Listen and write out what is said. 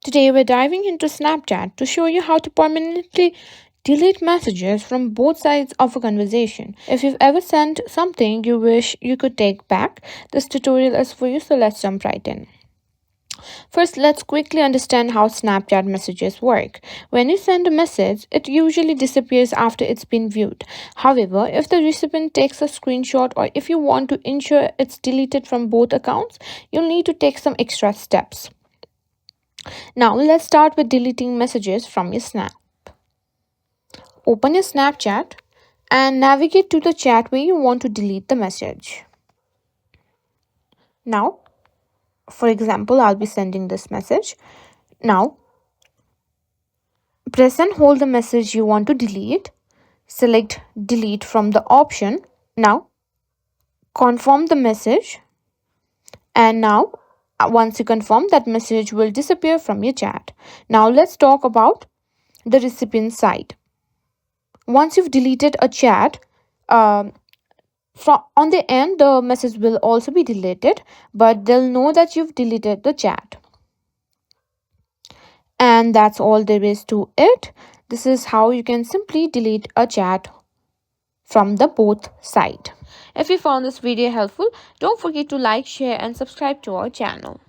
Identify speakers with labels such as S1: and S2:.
S1: Today we're diving into Snapchat to show you how to permanently delete messages from both sides of a conversation. If you've ever sent something you wish you could take back, this tutorial is for you, so let's jump right in. First, let's quickly understand how Snapchat messages work. When you send a message, it usually disappears after it's been viewed. However, if the recipient takes a screenshot or if you want to ensure it's deleted from both accounts, you'll need to take some extra steps. Now, let's start with deleting messages from your Snap. Open your Snapchat and navigate to the chat where you want to delete the message. Now, for example, I'll be sending this message. Now, press and hold the message you want to delete. Select delete from the option. Now, confirm the message. And now, once you confirm, that message will disappear from your chat. Now, let's talk about the recipient side. Once you've deleted a chat, from on the end, the message will also be deleted, but they'll know that you've deleted the chat. And that's all there is to it. This is how you can simply delete a chat from the both side. If you found this video helpful, don't forget to like, share and subscribe to our channel.